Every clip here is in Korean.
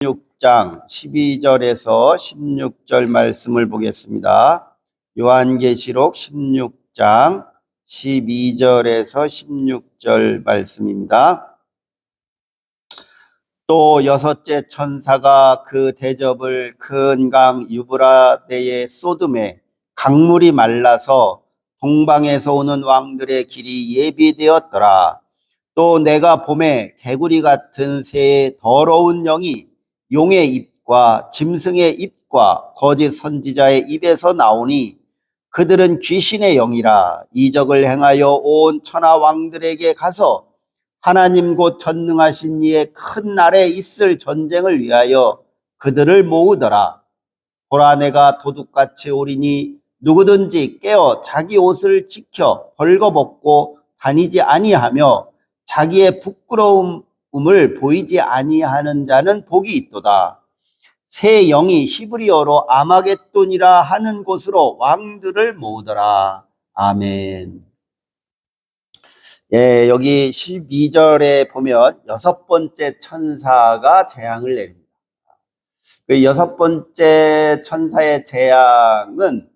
16장 12절에서 16절 말씀을 보겠습니다. 요한계시록 16장 12절에서 16절 말씀입니다. 또 여섯째 천사가 그 대접을 큰 강 유브라데의 쏟음에 강물이 말라서 동방에서 오는 왕들의 길이 예비되었더라. 또 내가 봄에 개구리 같은 새의 더러운 영이 용의 입과 짐승의 입과 거짓 선지자의 입에서 나오니 그들은 귀신의 영이라. 이적을 행하여 온 천하 왕들에게 가서 하나님 곧 전능하신 이의 큰 날에 있을 전쟁을 위하여 그들을 모으더라. 보라, 내가 도둑같이 오리니 누구든지 깨어 자기 옷을 지켜 벌거벗고 다니지 아니하며 자기의 부끄러움을 보이지 아니하는 자는 복이 있도다. 새 영이 히브리어로 아마겟돈이라 하는 곳으로 왕들을 모으더라. 아멘. 예, 여기 12절에 보면 여섯 번째 천사가 재앙을 내립니다. 그 여섯 번째 천사의 재앙은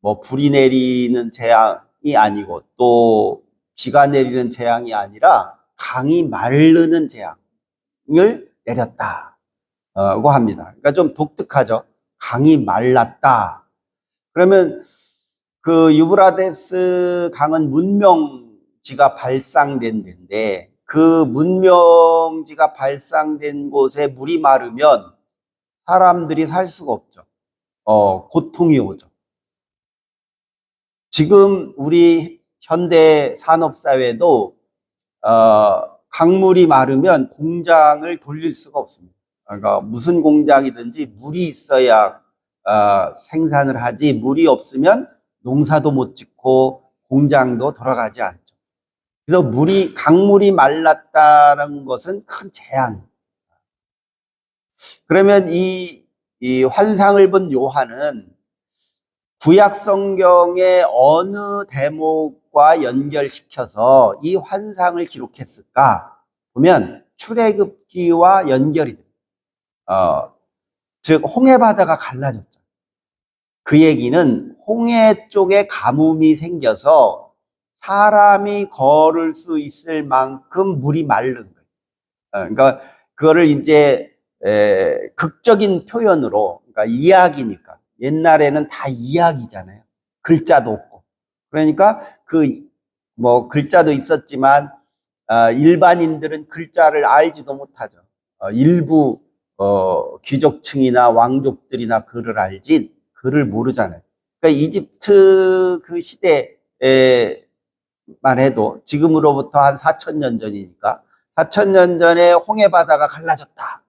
뭐 불이 내리는 재앙이 아니고 또 비가 내리는 재앙이 아니라 강이 마르는 재앙을 내렸다고 합니다. 그러니까 좀 독특하죠. 강이 말랐다. 그러면 그 유브라데스 강은 문명지가 발상된 데인데 그 문명지가 발상된 곳에 물이 마르면 사람들이 살 수가 없죠. 고통이 오죠. 지금 우리 현대 산업사회도 강물이 마르면 공장을 돌릴 수가 없습니다. 그러니까 무슨 공장이든지 물이 있어야 생산을 하지, 물이 없으면 농사도 못 짓고 공장도 돌아가지 않죠. 그래서 강물이 말랐다는 것은 큰 재앙. 그러면 이 환상을 본 요한은 구약 성경의 어느 대목과 연결시켜서 이 환상을 기록했을까 보면 출애굽기와 연결이 돼요. 즉 홍해 바다가 갈라졌죠. 그 얘기는 홍해 쪽에 가뭄이 생겨서 사람이 걸을 수 있을 만큼 물이 마른 거예요. 그러니까 그거를 이제 극적인 표현으로, 그러니까 이야기니까. 옛날에는 다 이야기잖아요. 글자도 없고. 그러니까 글자도 있었지만 일반인들은 글자를 알지도 못하죠. 일부 귀족층이나 왕족들이나 글을 알지 글을 모르잖아요. 그러니까 이집트 그 시대에만 해도 지금으로부터 한 4,000년 전이니까 4,000년 전에 홍해 바다가 갈라졌다.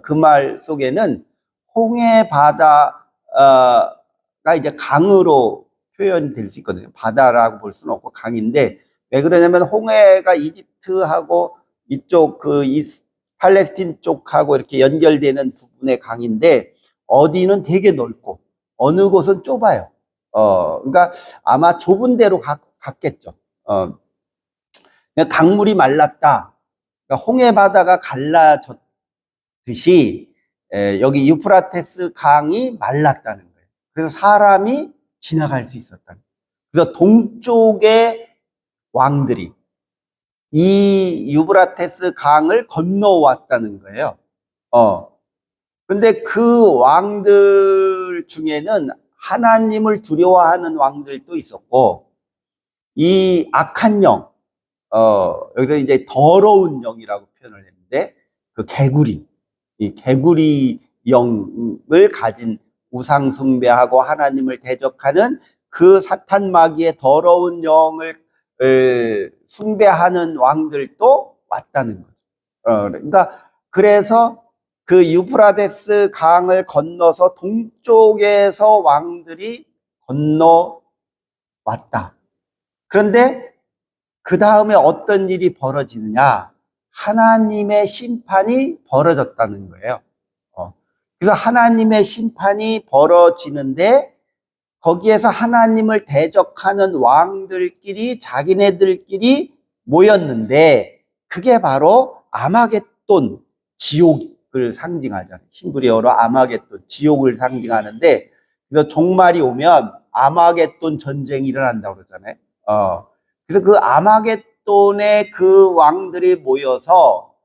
그 말 속에는 홍해 바다가 이제 강으로 표현될 수 있거든요. 바다라고 볼 수는 없고 강인데, 왜 그러냐면 홍해가 이집트하고 이쪽 팔레스틴 쪽하고 이렇게 연결되는 부분의 강인데, 어디는 되게 넓고 어느 곳은 좁아요. 그러니까 아마 좁은 데로 갔겠죠. 강물이 말랐다. 그러니까 홍해 바다가 갈라졌듯이 여기 유프라테스 강이 말랐다는 거예요. 그래서 사람이 지나갈 수 있었다는 거예요. 그래서 동쪽의 왕들이 이 유브라테스 강을 건너왔다는 거예요. 근데 그 왕들 중에는 하나님을 두려워하는 왕들도 있었고, 이 악한 영, 여기서 이제 더러운 영이라고 표현을 했는데, 그 이 개구리 영을 가진 우상 숭배하고 하나님을 대적하는 그 사탄 마귀의 더러운 영을 숭배하는 왕들도 왔다는 거죠. 그러니까 그래서 그 유프라데스 강을 건너서 동쪽에서 왕들이 건너왔다. 그런데 그 다음에 어떤 일이 벌어지느냐? 하나님의 심판이 벌어졌다는 거예요. 그래서 하나님의 심판이 벌어지는데 거기에서 하나님을 대적하는 왕들끼리 자기네들끼리 모였는데 그게 바로 아마겟돈 지옥 지옥을 상징하잖아요. 히브리어로 아마겟돈, 지옥을 상징하는데, 그래서 종말이 오면 아마겟돈 전쟁이 일어난다고 그러잖아요. 그래서 그 아마겟돈의 그 왕들이 모여서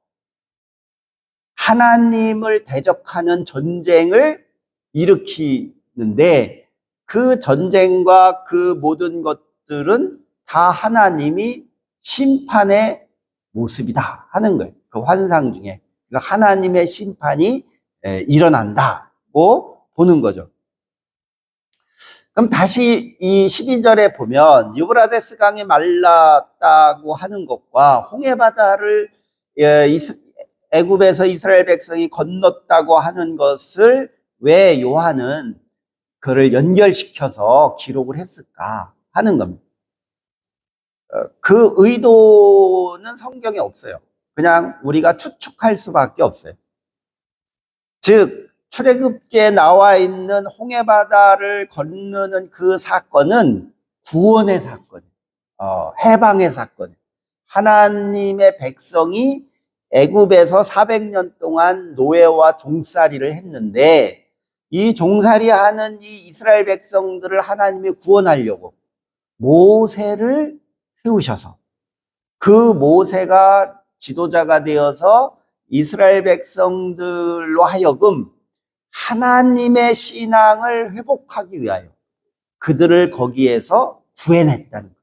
하나님을 대적하는 전쟁을 일으키는데, 그 전쟁과 그 모든 것들은 다 하나님이 심판의 모습이다 하는 거예요. 그 환상 중에. 그래서 하나님의 심판이 일어난다고 보는 거죠. 그럼 다시 이 12절에 보면 유브라데스 강이 말랐다고 하는 것과 홍해바다를 애굽에서 이스라엘 백성이 건넜다고 하는 것을 왜 요한은 그를 연결시켜서 기록을 했을까 하는 겁니다. 그 의도는 성경에 없어요. 그냥 우리가 추측할 수밖에 없어요. 즉 출애굽기에 나와 있는 홍해바다를 건너는 그 사건은 구원의 사건, 해방의 사건. 하나님의 백성이 애굽에서 400년 동안 노예와 종살이를 했는데, 이 종살이하는 이 이스라엘 백성들을 하나님이 구원하려고 모세를 세우셔서 그 모세가 지도자가 되어서 이스라엘 백성들로 하여금 하나님의 신앙을 회복하기 위하여 그들을 거기에서 구해냈다는 거예요.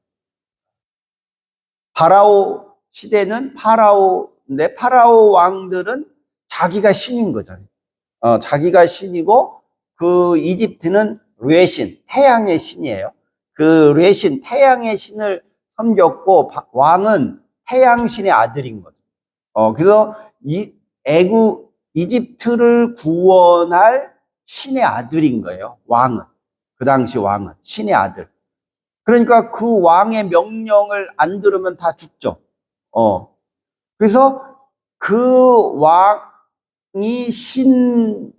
파라오 시대는 파라오인데, 파라오 왕들은 자기가 신인 거잖아요. 자기가 신이고, 그 이집트는 레신, 태양의 신이에요. 그 레신, 태양의 신을 섬겼고, 왕은 태양신의 아들인 거죠. 그래서 이집트를 구원할 신의 아들인 거예요. 왕은. 그 당시 왕은 신의 아들. 그러니까 그 왕의 명령을 안 들으면 다 죽죠. 그래서 그 왕이 신의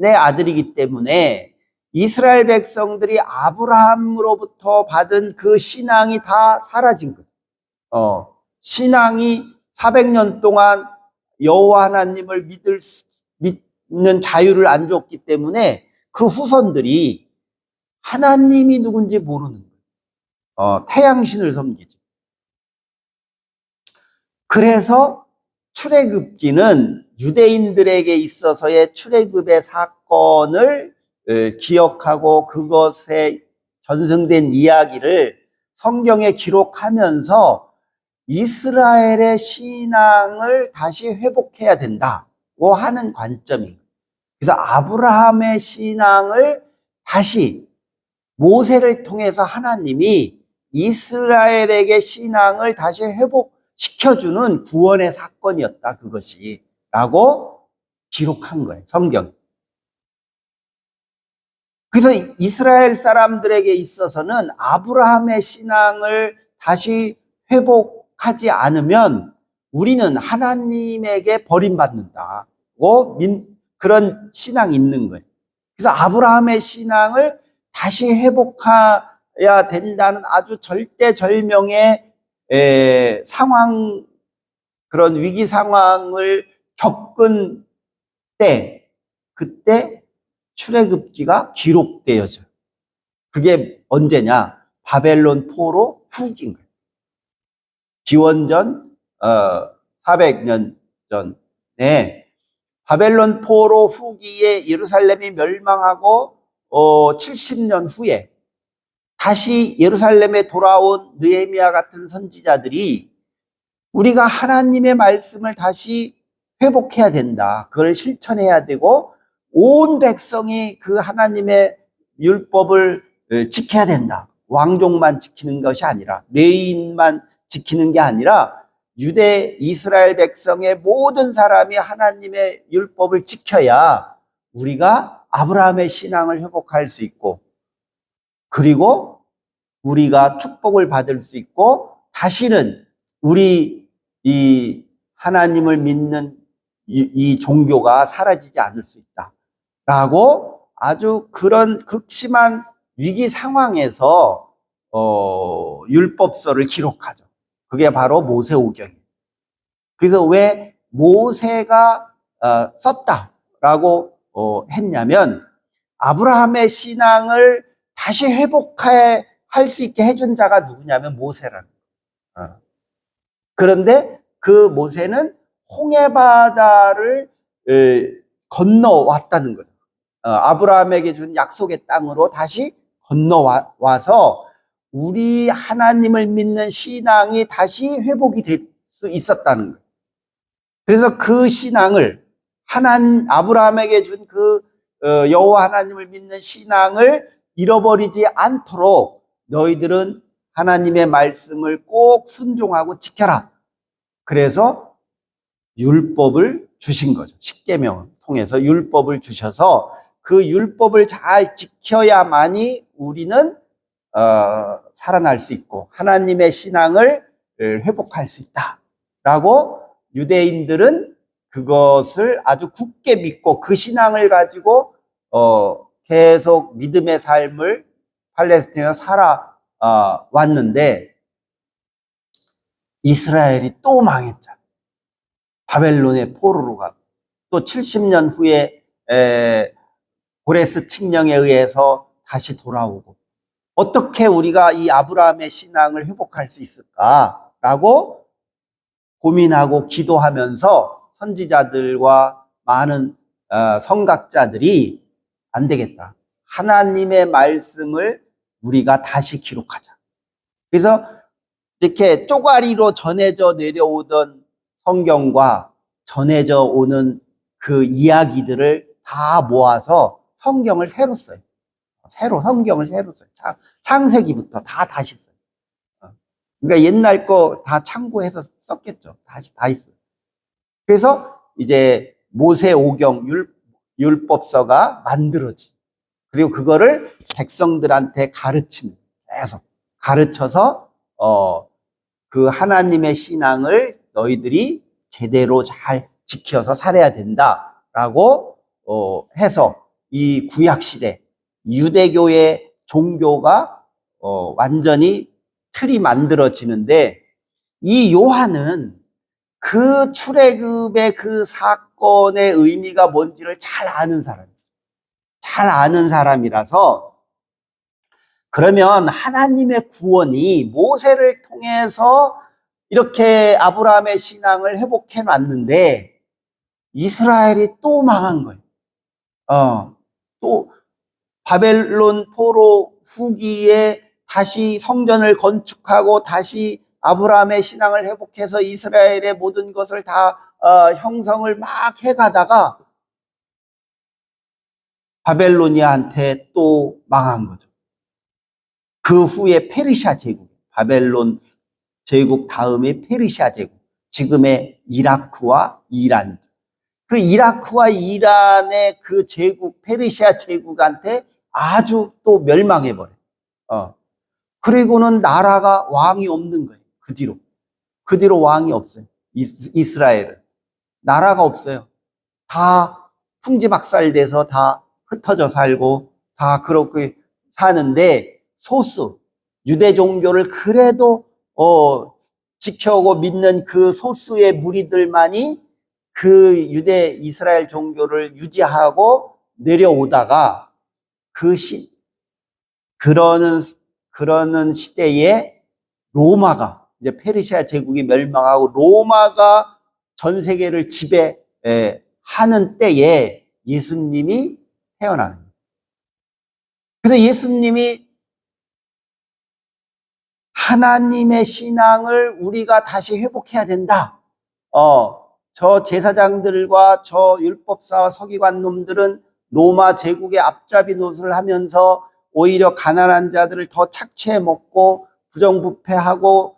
아들이기 때문에 이스라엘 백성들이 아브라함으로부터 받은 그 신앙이 다 사라진 거예요. 신앙이 400년 동안 여호와 하나님을 믿는 자유를 안 줬기 때문에 그 후손들이 하나님이 누군지 모르는 거예요. 태양신을 섬기죠. 그래서 출애굽기는 유대인들에게 있어서의 출애굽의 사건을 기억하고 그것에 전승된 이야기를 성경에 기록하면서 이스라엘의 신앙을 다시 회복해야 된다고 하는 관점입니다. 그래서 아브라함의 신앙을 다시 모세를 통해서 하나님이 이스라엘에게 신앙을 다시 회복시켜주는 구원의 사건이었다, 그것이. 라고 기록한 거예요, 성경이. 그래서 이스라엘 사람들에게 있어서는 아브라함의 신앙을 다시 회복하지 않으면 우리는 하나님에게 버림받는다고 그런 신앙이 있는 거예요. 그래서 아브라함의 신앙을 다시 회복해야 된다는 아주 절대절명의 상황, 그런 위기 상황을 겪은 때, 그때 출애굽기가 기록되어져요. 그게 언제냐? 바벨론 포로 후기인 거예요. 기원전 400년 전에 바벨론 포로 후기에 예루살렘이 멸망하고 70년 후에 다시 예루살렘에 돌아온 느헤미야 같은 선지자들이 우리가 하나님의 말씀을 다시 회복해야 된다, 그걸 실천해야 되고 온 백성이 그 하나님의 율법을 지켜야 된다, 왕족만 지키는 것이 아니라, 레위인만 지키는 게 아니라 유대 이스라엘 백성의 모든 사람이 하나님의 율법을 지켜야 우리가 아브라함의 신앙을 회복할 수 있고, 그리고 우리가 축복을 받을 수 있고, 다시는 우리 이 하나님을 믿는 이 종교가 사라지지 않을 수 있다라고 아주 그런 극심한 위기 상황에서 율법서를 기록하죠. 그게 바로 모세오경이에요. 그래서 왜 모세가 썼다라고 했냐면, 아브라함의 신앙을 다시 회복할 수 있게 해준 자가 누구냐면 모세라는 거예요. 그런데 그 모세는 홍해바다를 건너왔다는 거죠. 아브라함에게 준 약속의 땅으로 다시 건너와서 우리 하나님을 믿는 신앙이 다시 회복이 될 수 있었다는 거예요. 그래서 그 신앙을 아브라함에게 준 그 여호와 하나님을 믿는 신앙을 잃어버리지 않도록 너희들은 하나님의 말씀을 꼭 순종하고 지켜라. 그래서 율법을 주신 거죠. 십계명을 통해서 율법을 주셔서 그 율법을 잘 지켜야만이 우리는 살아날 수 있고 하나님의 신앙을 회복할 수 있다라고 유대인들은 그것을 아주 굳게 믿고 그 신앙을 가지고 계속 믿음의 삶을 팔레스타인에서 살아왔는데 이스라엘이 또 망했잖아요. 바벨론의 포로로 가고 또 70년 후에 고레스 칙령에 의해서 다시 돌아오고 어떻게 우리가 이 아브라함의 신앙을 회복할 수 있을까라고 고민하고 기도하면서 선지자들과 많은 선각자들이 안 되겠다. 하나님의 말씀을 우리가 다시 기록하자. 그래서 이렇게 쪼가리로 전해져 내려오던 성경과 전해져 오는 그 이야기들을 다 모아서 성경을 새로 써요. 성경을 새로 써요. 창세기부터 다시 써요. 그러니까 옛날 거 다 참고해서 썼겠죠. 다 있어요. 그래서 이제 모세오경 율법서가 만들어지. 그리고 그거를 백성들한테 계속 가르쳐서 그 하나님의 신앙을 너희들이 제대로 잘 지켜서 살아야 된다라고 해서 이 구약 시대 유대교의 종교가 완전히 틀이 만들어지는데 이 요한은 그 출애굽의 그 사건의 의미가 뭔지를 잘 아는 사람이라서 그러면 하나님의 구원이 모세를 통해서 이렇게 아브라함의 신앙을 회복해 놨는데 이스라엘이 또 망한 거예요. 또 바벨론 포로 후기에 다시 성전을 건축하고 다시 아브라함의 신앙을 회복해서 이스라엘의 모든 것을 다 형성을 막 해가다가 바벨로니아한테 또 망한 거죠. 그 후에 페르시아 제국, 바벨론 제국 다음에 페르시아 제국, 지금의 이라크와 이란. 그 이라크와 이란의 그 제국, 페르시아 제국한테 아주 또 멸망해버려요. 그리고는 나라가 왕이 없는 거예요. 그 뒤로 왕이 없어요. 이스라엘은. 나라가 없어요. 다 풍지박살돼서 다 흩어져 살고 다 그렇게 사는데 소수, 유대 종교를 그래도 지켜오고 믿는 그 소수의 무리들만이 그 유대 이스라엘 종교를 유지하고 내려오다가 그러는 시대에 로마가 이제 페르시아 제국이 멸망하고 로마가 전 세계를 지배하는 때에 예수님이 태어나는 거예요. 그래서 예수님이 하나님의 신앙을 우리가 다시 회복해야 된다. 저 제사장들과 저 율법사와 서기관 놈들은 로마 제국의 앞잡이 노릇을 하면서 오히려 가난한 자들을 더 착취해 먹고 부정부패하고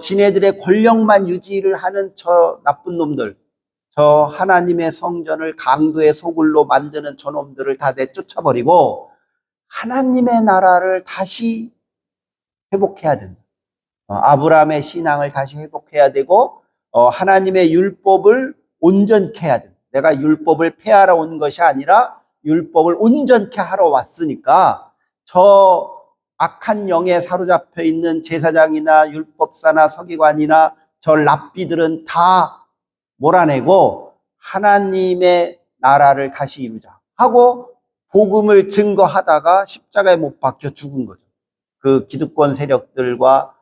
지네들의 권력만 유지를 하는 저 나쁜 놈들, 저 하나님의 성전을 강도의 소굴로 만드는 저 놈들을 다 내쫓아버리고 하나님의 나라를 다시 회복해야 된다. 아브라함의 신앙을 다시 회복해야 되고 하나님의 율법을 온전케 해야 된다. 내가 율법을 폐하러 온 것이 아니라 율법을 온전케 하러 왔으니까 저 악한 영에 사로잡혀 있는 제사장이나 율법사나 서기관이나 저 랍비들은 다 몰아내고 하나님의 나라를 다시 이루자 하고 복음을 증거하다가 십자가에 못 박혀 죽은 거죠. 그 기득권 세력들과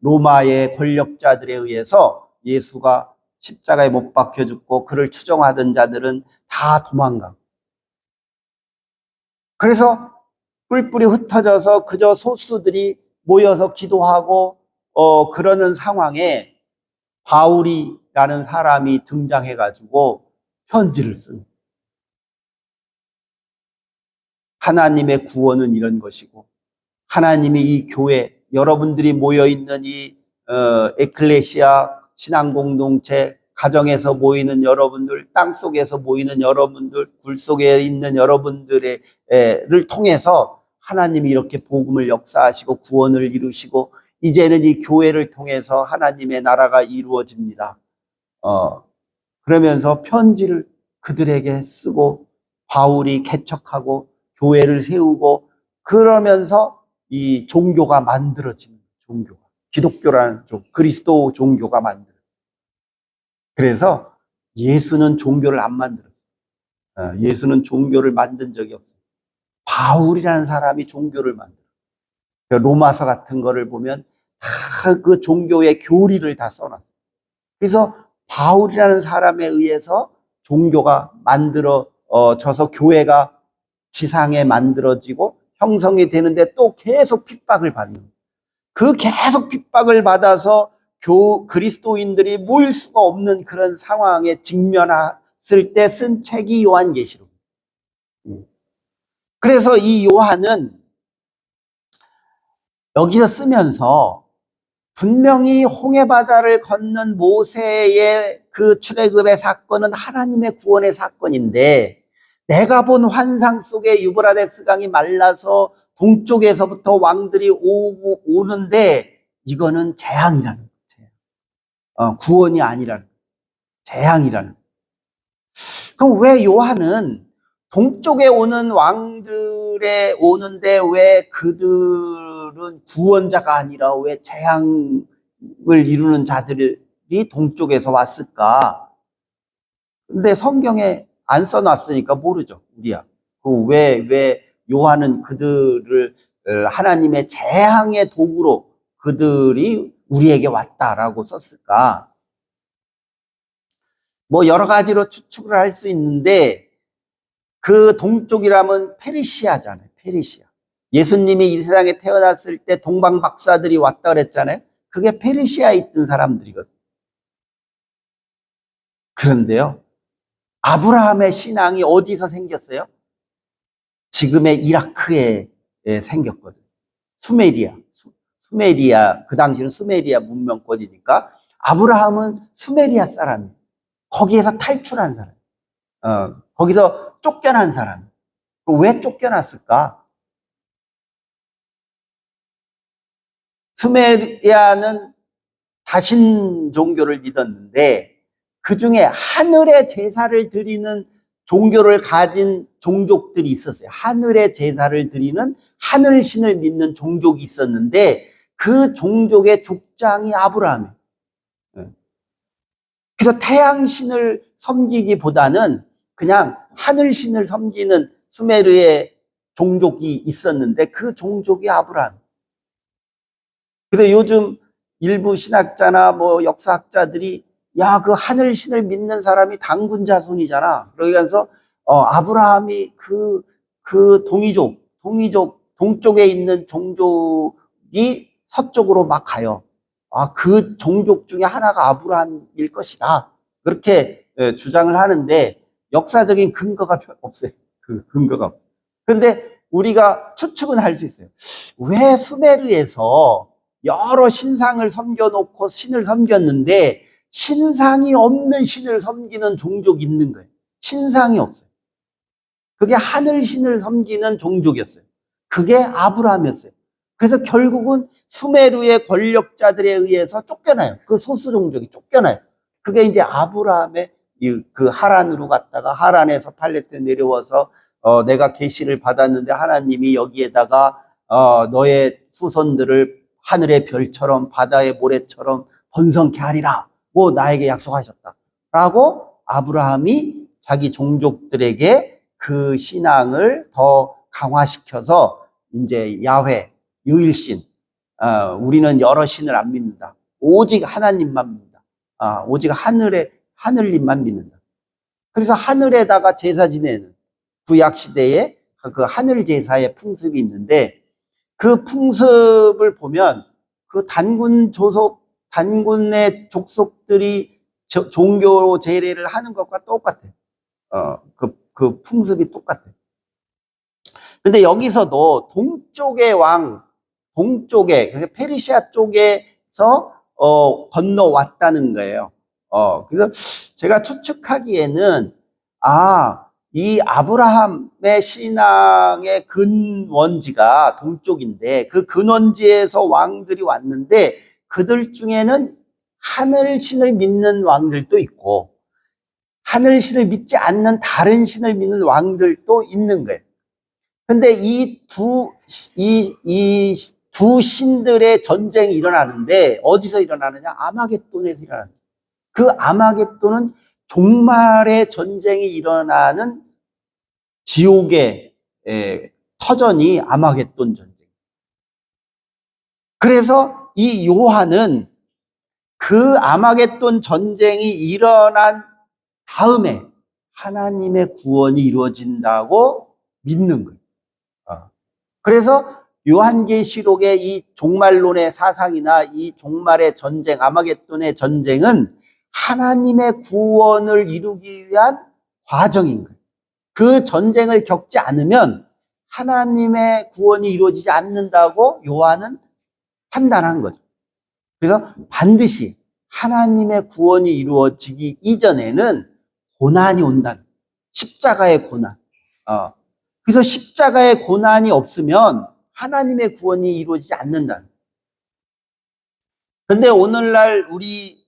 로마의 권력자들에 의해서 예수가 십자가에 못 박혀 죽고 그를 추종하던 자들은 다 도망가고, 그래서 뿔뿔이 흩어져서 그저 소수들이 모여서 기도하고 그러는 상황에 바울이라는 사람이 등장해가지고 편지를 쓴, 하나님의 구원은 이런 것이고 하나님이 이 교회, 여러분들이 모여있는 이 에클레시아 신앙공동체, 가정에서 모이는 여러분들, 땅속에서 모이는 여러분들, 굴 속에 있는 여러분들을 통해서 하나님이 이렇게 복음을 역사하시고 구원을 이루시고 이제는 이 교회를 통해서 하나님의 나라가 이루어집니다. 그러면서 편지를 그들에게 쓰고 바울이 개척하고 교회를 세우고 그러면서 이 종교가 만들어지는, 종교가, 기독교라는 그리스도 종교가 만들어져요. 그래서 예수는 종교를 안 만들었어요. 예수는 종교를 만든 적이 없어요. 바울이라는 사람이 종교를 만들어요. 로마서 같은 거를 보면 다 그 종교의 교리를 다 써놨어요. 그래서 바울이라는 사람에 의해서 종교가 만들어져서 교회가 지상에 만들어지고 형성이 되는데 또 계속 핍박을 받는 거예요. 그 계속 핍박을 받아서 그리스도인들이 모일 수가 없는 그런 상황에 직면했을 때 쓴 책이 요한계시록. 그래서 이 요한은 여기서 쓰면서 분명히 홍해바다를 건넌 모세의 그 출애굽의 사건은 하나님의 구원의 사건인데, 내가 본 환상 속에 유브라데스 강이 말라서 동쪽에서부터 왕들이 오는데 이거는 재앙이라는 거예요. 구원이 아니라는 거예요. 재앙이라는 거예요. 그럼 왜 요한은 동쪽에 오는 왕들에 오는데 왜 그들은 구원자가 아니라 왜 재앙을 이루는 자들이 동쪽에서 왔을까? 근데 성경에 안 써놨으니까 모르죠, 우리야. 왜 요한은 그들을 하나님의 재앙의 도구로 그들이 우리에게 왔다라고 썼을까? 뭐 여러 가지로 추측을 할 수 있는데, 그 동쪽이라면 페르시아잖아요. 페르시아. 예수님이 이 세상에 태어났을 때 동방 박사들이 왔다 그랬잖아요. 그게 페르시아에 있던 사람들이거든요. 그런데요, 아브라함의 신앙이 어디서 생겼어요? 지금의 이라크에 생겼거든요. 수메리아, 그 당시는 수메리아 문명권이니까 아브라함은 수메리아 사람이에요. 거기에서 탈출한 사람. 거기서 쫓겨난 사람. 왜 쫓겨났을까? 수메리아는 다신 종교를 믿었는데 그 중에 하늘의 제사를 드리는 종교를 가진 종족들이 있었어요. 하늘의 제사를 드리는 하늘신을 믿는 종족이 있었는데 그 종족의 족장이 아브라함이에요. 그래서 태양신을 섬기기보다는 그냥 하늘신을 섬기는 수메르의 종족이 있었는데 그 종족이 아브라함. 그래서 요즘 일부 신학자나 뭐 역사학자들이 야, 그 하늘신을 믿는 사람이 당군 자손이잖아. 그러면서 아브라함이 그 동쪽에 있는 종족이 서쪽으로 막 가요. 그 종족 중에 하나가 아브라함일 것이다. 그렇게 주장을 하는데 역사적인 근거가 없어요. 그 근거가 없어요. 그런데 우리가 추측은 할 수 있어요. 왜 수메르에서 여러 신상을 섬겨놓고 신을 섬겼는데 신상이 없는 신을 섬기는 종족이 있는 거예요. 신상이 없어요. 그게 하늘신을 섬기는 종족이었어요. 그게 아브라함이었어요. 그래서 결국은 수메르의 권력자들에 의해서 쫓겨나요. 그 소수 종족이 쫓겨나요. 그게 이제 아브라함의 그 하란으로 갔다가 하란에서 팔레스타인 내려와서 내가 계시를 받았는데 하나님이 여기에다가 너의 후손들을 하늘의 별처럼 바다의 모래처럼 번성케 하리라 고 나에게 약속하셨다 라고 아브라함이 자기 종족들에게 그 신앙을 더 강화시켜서 이제 야훼, 유일신, 우리는 여러 신을 안 믿는다. 오직 하나님만 믿는다. 오직 하늘님만 믿는다. 그래서 하늘에다가 제사 지내는 구약 시대에 그 하늘 제사의 풍습이 있는데 그 풍습을 보면 그 단군의 족속들이 종교 제례를 하는 것과 똑같아요. 그 풍습이 똑같아요. 근데 여기서도 동쪽의 왕, 그러니까 페르시아 쪽에서 건너왔다는 거예요. 그래서 제가 추측하기에는 이 아브라함의 신앙의 근원지가 동쪽인데 그 근원지에서 왕들이 왔는데 그들 중에는 하늘신을 믿는 왕들도 있고 하늘신을 믿지 않는 다른 신을 믿는 왕들도 있는 거예요. 근데 이 두 신들의 전쟁이 일어나는데 어디서 일어나느냐? 아마겟돈에서 일어나는 거예요. 그 아마겟돈은 종말의 전쟁이 일어나는 지옥의 터전이 아마겟돈 전쟁. 그래서 이 요한은 그 아마겟돈 전쟁이 일어난 다음에 하나님의 구원이 이루어진다고 믿는 거예요. 그래서 요한계시록의 이 종말론의 사상이나 이 종말의 전쟁, 아마겟돈의 전쟁은 하나님의 구원을 이루기 위한 과정인 거예요. 그 전쟁을 겪지 않으면 하나님의 구원이 이루어지지 않는다고 요한은 판단한 거죠. 그래서 반드시 하나님의 구원이 이루어지기 이전에는 고난이 온다는 거예요. 십자가의 고난. 그래서 십자가의 고난이 없으면 하나님의 구원이 이루어지지 않는다는 거예요. 근데 오늘날 우리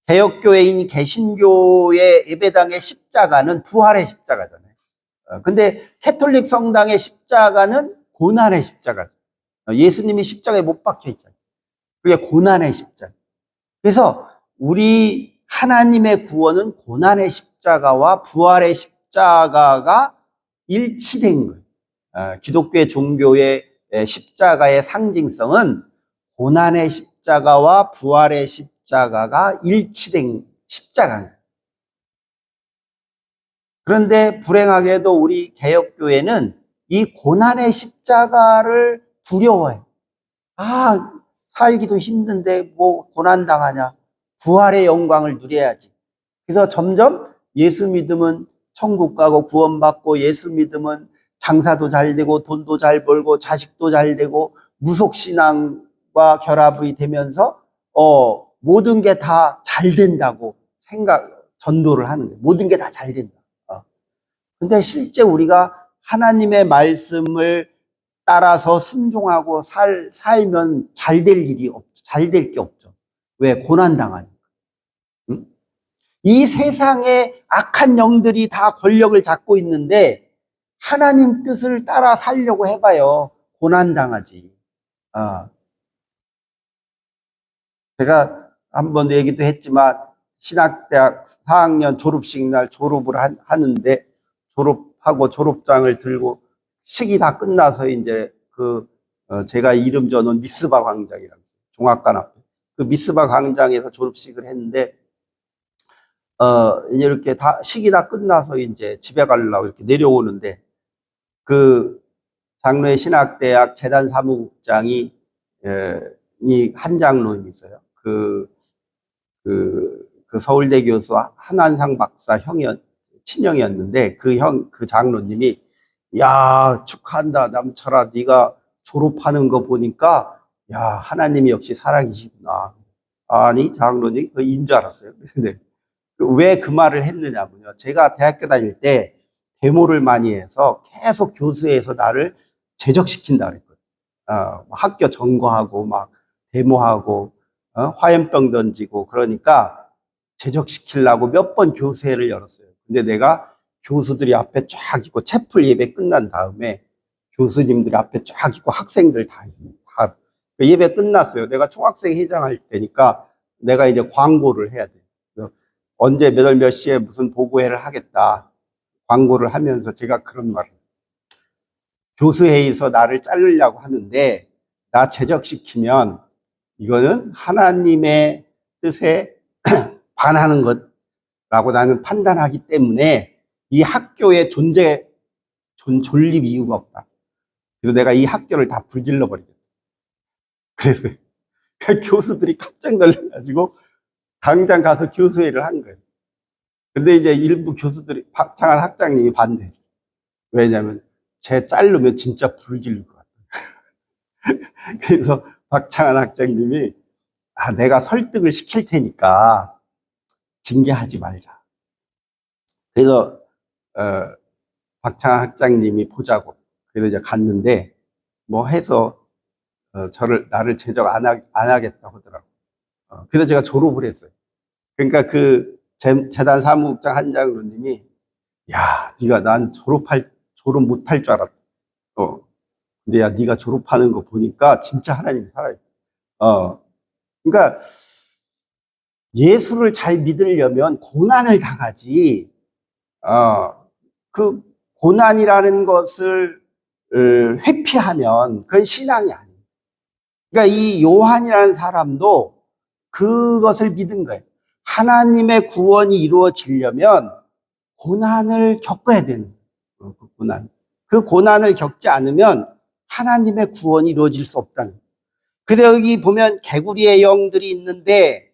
개혁교회인 개신교의 예배당의 십자가는 부활의 십자가잖아요. 근데 캐톨릭 성당의 십자가는 고난의 십자가죠. 예수님이 십자가에 못 박혀 있잖아요. 그게 고난의 십자가. 그래서 우리 하나님의 구원은 고난의 십자가와 부활의 십자가가 일치된 거예요. 기독교의 종교의 십자가의 상징성은 고난의 십자가와 부활의 십자가가 일치된 십자가인 거예요. 그런데 불행하게도 우리 개혁교회는 이 고난의 십자가를 두려워해요. 살기도 힘든데 뭐 고난당하냐. 부활의 영광을 누려야지. 그래서 점점 예수 믿으면 천국 가고 구원받고 예수 믿으면 장사도 잘 되고 돈도 잘 벌고 자식도 잘 되고 무속신앙과 결합이 되면서 모든 게 다 잘 된다고 전도를 하는 거예요. 모든 게 다 잘 된다. 근데 실제 우리가 하나님의 말씀을 따라서 순종하고 살면 잘 될 게 없죠. 왜? 고난당하니까. 응? 이 세상에 악한 영들이 다 권력을 잡고 있는데 하나님 뜻을 따라 살려고 해봐요. 고난당하지. 제가 한번 얘기도 했지만 신학대학 4학년 졸업식 날 졸업을 하는데 졸업하고 졸업장을 들고 식이 다 끝나서 이제 제가 이름 적어놓은 미스바 광장이라고 있어요. 종합관 앞에. 그 미스바 광장에서 졸업식을 했는데, 이제 이렇게 다, 식이 다 끝나서 이제 집에 가려고 이렇게 내려오는데, 그 장로의 신학대학 재단 사무국장이, 한 장로님이 있어요. 그 서울대 교수 한한상 박사 친형이었는데, 그 장로님이 야, 축하한다. 남철아, 네가 졸업하는 거 보니까 야, 하나님이 역시 살아계시구나. 아니, 장로님, 그인 줄 알았어요. 근데 왜 그 말을 했느냐면요. 제가 대학교 다닐 때 데모를 많이 해서 계속 교수에서 나를 제적시킨다 그랬거든요. 학교 점거하고 막 데모하고 화염병 던지고 그러니까 제적시키려고 몇 번 교수회를 열었어요. 근데 내가 교수들이 앞에 쫙 있고 채플 예배 끝난 다음에 교수님들이 앞에 쫙 있고 학생들 다 예배 끝났어요. 내가 총학생 회장할 때니까 내가 이제 광고를 해야 돼요. 언제 몇 월 몇 시에 무슨 보고회를 하겠다 광고를 하면서 제가 그런 말을, 교수회의에서 나를 자르려고 하는데 나 제적시키면 이거는 하나님의 뜻에 반하는 것라고 나는 판단하기 때문에 이 학교의 존립 이유가 없다. 그래서 내가 이 학교를 다 불질러 버리겠다. 그래서 교수들이 깜짝 놀라가지고 당장 가서 교수회의를 한 거예요. 근데 이제 일부 교수들이, 박창한 학장님이 반대. 왜냐면 쟤 자르면 진짜 불질릴 것 같아요. 그래서 박창한 학장님이 내가 설득을 시킬 테니까 징계하지 말자. 그래서 박창한 학장님이 보자고. 그래서 이제 갔는데 뭐 해서 나를 제적 안 하겠다고 하더라고. 그래서 제가 졸업을 했어요. 그러니까 그 재단 사무국장 한장로님이, 야, 네가 난 졸업 못할 줄 알았다. 근데 야, 네가 졸업하는 거 보니까 진짜 하나님이 살아있다. 그러니까 예수를 잘 믿으려면 고난을 당하지, 그 고난이라는 것을 회피하면 그건 신앙이 아니에요. 그러니까 이 요한이라는 사람도 그것을 믿은 거예요. 하나님의 구원이 이루어지려면 고난을 겪어야 되는 거예요. 그 고난을 겪지 않으면 하나님의 구원이 이루어질 수 없다는 거예요. 그래서 여기 보면 개구리의 영들이 있는데,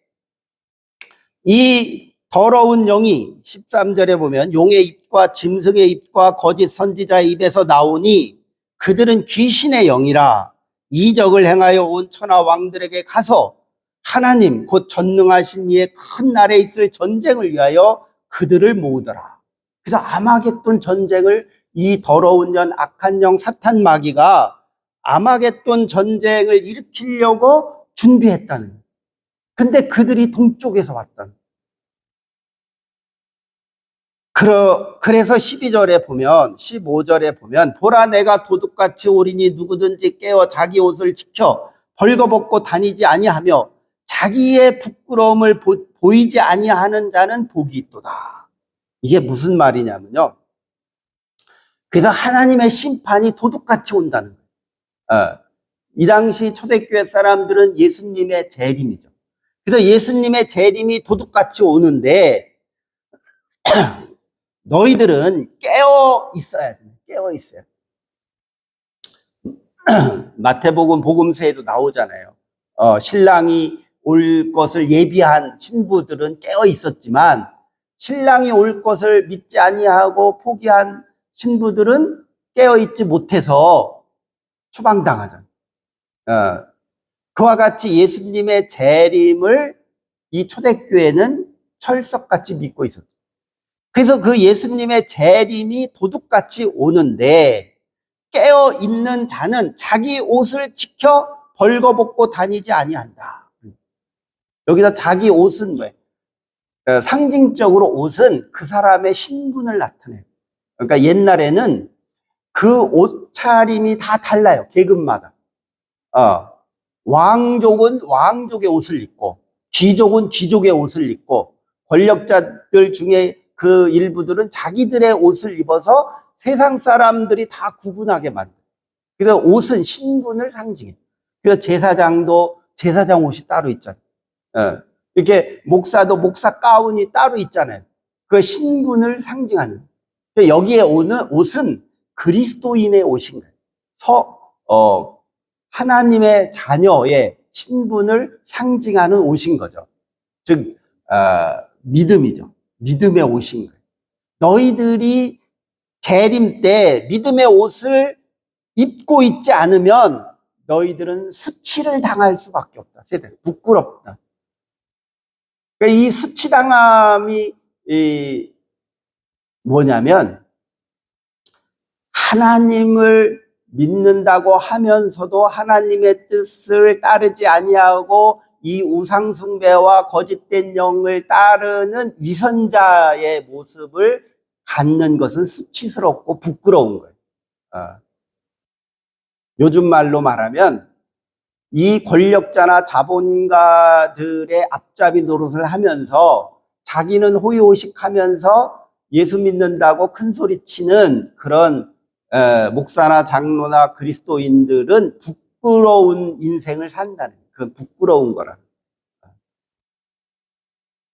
이 더러운 영이 13절에 보면 용의 입과 짐승의 입과 거짓 선지자의 입에서 나오니 그들은 귀신의 영이라 이적을 행하여 온 천하 왕들에게 가서 하나님 곧 전능하신 이의 큰 날에 있을 전쟁을 위하여 그들을 모으더라. 그래서 아마겟돈 전쟁을 이 더러운 년, 악한 영, 사탄 마귀가 아마겟돈 전쟁을 일으키려고 준비했다는 거예요. 근데 그들이 동쪽에서 왔다는 거예요. 그래서 12절에 보면, 15절에 보면, 보라 내가 도둑같이 오리니 누구든지 깨어 자기 옷을 지켜 벌거벗고 다니지 아니하며 자기의 부끄러움을 보이지 아니하는 자는 복이 있도다. 이게 무슨 말이냐면요, 그래서 하나님의 심판이 도둑같이 온다는 거예요. 이 당시 초대교회 사람들은 예수님의 재림이죠. 그래서 예수님의 재림이 도둑같이 오는데 너희들은 깨어 있어야 돼. 깨어 있어요. 마태복음 복음서에도 나오잖아요. 신랑이 올 것을 예비한 신부들은 깨어 있었지만 신랑이 올 것을 믿지 아니하고 포기한 신부들은 깨어 있지 못해서 추방당하잖아요. 그와 같이 예수님의 재림을 이 초대교회는 철석같이 믿고 있었죠. 그래서 그 예수님의 재림이 도둑같이 오는데 깨어 있는 자는 자기 옷을 지켜 벌거벗고 다니지 아니한다. 여기서 자기 옷은 뭐예요? 상징적으로 옷은 그 사람의 신분을 나타내요. 그러니까 옛날에는 그 옷차림이 다 달라요. 계급마다. 왕족은 왕족의 옷을 입고, 귀족은 귀족의 옷을 입고, 권력자들 중에 그 일부들은 자기들의 옷을 입어서 세상 사람들이 다 구분하게 만들어요. 그래서 옷은 신분을 상징해요. 그래서 제사장도 제사장 옷이 따로 있잖아요. 이렇게 목사도 목사 가운이 따로 있잖아요. 그 신분을 상징하는. 여기에 오는 옷은 그리스도인의 옷인 거예요. 하나님의 자녀의 신분을 상징하는 옷인 거죠. 즉 믿음이죠. 믿음의 옷인 거예요. 너희들이 재림 때 믿음의 옷을 입고 있지 않으면 너희들은 수치를 당할 수밖에 없다. 부끄럽다. 그러니까 이 수치당함이 뭐냐면 하나님을 믿는다고 하면서도 하나님의 뜻을 따르지 아니하고 이 우상숭배와 거짓된 영을 따르는 위선자의 모습을 갖는 것은 수치스럽고 부끄러운 거예요. 요즘 말로 말하면 이 권력자나 자본가들의 앞잡이 노릇을 하면서 자기는 호의호식하면서 예수 믿는다고 큰 소리 치는 그런 목사나 장로나 그리스도인들은 부끄러운 인생을 산다는, 그 부끄러운 거라.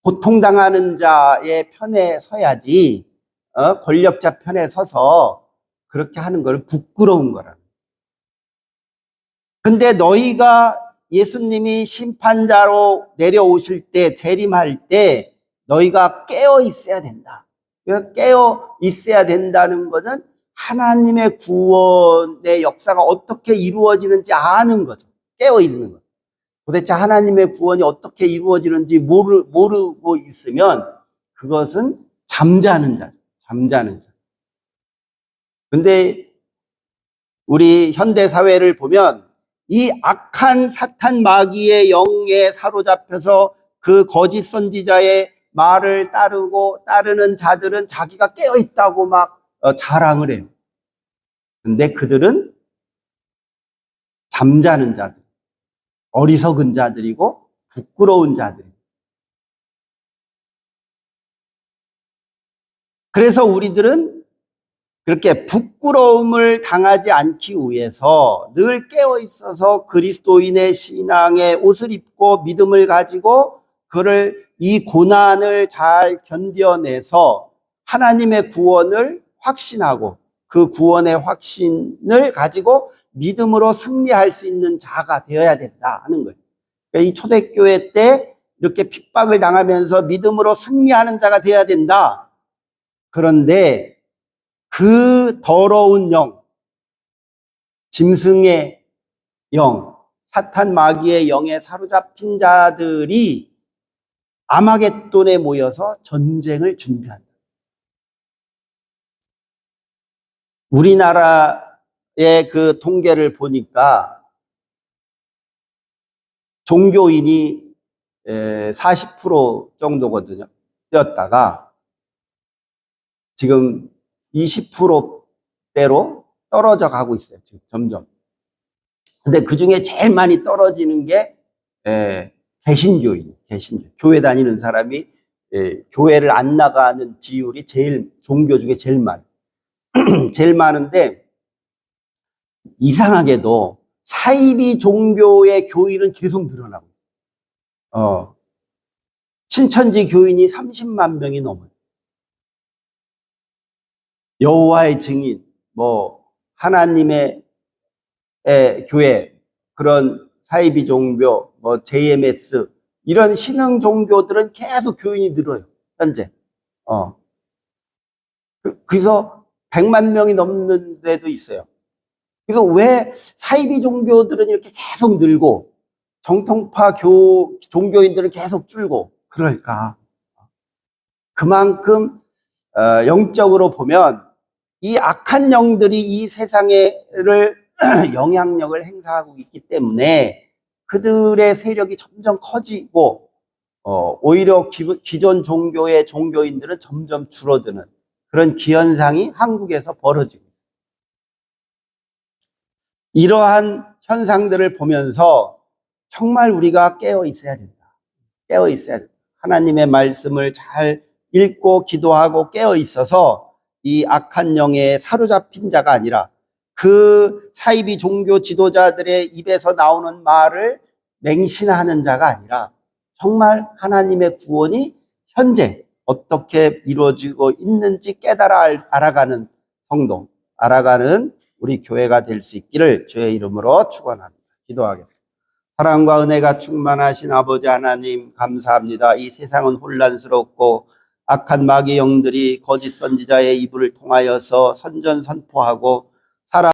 고통당하는 자의 편에 서야지, 권력자 편에 서서 그렇게 하는 걸 부끄러운 거라. 근데 너희가 예수님이 심판자로 내려오실 때, 재림할 때 너희가 깨어 있어야 된다. 깨어 있어야 된다는 것은 하나님의 구원의 역사가 어떻게 이루어지는지 아는 거죠. 깨어 있는 거. 도대체 하나님의 구원이 어떻게 이루어지는지 모르고 있으면 그것은 잠자는 자죠. 잠자는 자. 근데 우리 현대 사회를 보면 이 악한 사탄 마귀의 영에 사로잡혀서 그 거짓 선지자의 말을 따르는 자들은 자기가 깨어 있다고 막 자랑을 해요. 근데 그들은 잠자는 자들, 어리석은 자들이고 부끄러운 자들. 그래서 우리들은 그렇게 부끄러움을 당하지 않기 위해서 늘 깨어 있어서 그리스도인의 신앙의 옷을 입고 믿음을 가지고 이 고난을 잘 견뎌내서 하나님의 구원을 확신하고 그 구원의 확신을 가지고 믿음으로 승리할 수 있는 자가 되어야 된다 하는 거예요. 그러니까 이 초대교회 때 이렇게 핍박을 당하면서 믿음으로 승리하는 자가 되어야 된다. 그런데 그 더러운 영, 짐승의 영, 사탄 마귀의 영에 사로잡힌 자들이 아마겟돈에 모여서 전쟁을 준비한다. 우리나라의 그 통계를 보니까 종교인이 40% 정도거든요. 였다가 지금 20%대로 떨어져 가고 있어요. 지금 점점. 근데 그 중에 제일 많이 떨어지는 게 개신교인, 교회 다니는 사람이 교회를 안 나가는 비율이 종교 중에 제일 많아요. 제일 많은데 이상하게도 사이비 종교의 교인은 계속 늘어나고 있어요. 신천지 교인이 30만 명이 넘어요. 여호와의 증인, 하나님의 교회, 그런 사이비 종교, JMS, 이런 신흥 종교들은 계속 교인이 늘어요, 현재. 그래서 100만 명이 넘는 데도 있어요. 그래서 왜 사이비 종교들은 이렇게 계속 늘고 정통파 종교인들은 계속 줄고 그럴까? 그만큼 영적으로 보면 이 악한 영들이 이 세상에를 영향력을 행사하고 있기 때문에 그들의 세력이 점점 커지고 오히려 기존 종교의 종교인들은 점점 줄어드는 그런 기현상이 한국에서 벌어지고 있습니다. 이러한 현상들을 보면서 정말 우리가 깨어 있어야 된다. 깨어 있어야 된다. 하나님의 말씀을 잘 읽고 기도하고 깨어 있어서 이 악한 영에 사로잡힌 자가 아니라 그 사이비 종교 지도자들의 입에서 나오는 말을 맹신하는 자가 아니라 정말 하나님의 구원이 현재 어떻게 이루어지고 있는지 깨달아 알아가는 성도, 알아가는 우리 교회가 될 수 있기를 주의 이름으로 축원합니다. 기도하겠습니다. 사랑과 은혜가 충만하신 아버지 하나님 감사합니다. 이 세상은 혼란스럽고 악한 마귀 영들이 거짓 선지자의 이불을 통하여서 선전선포하고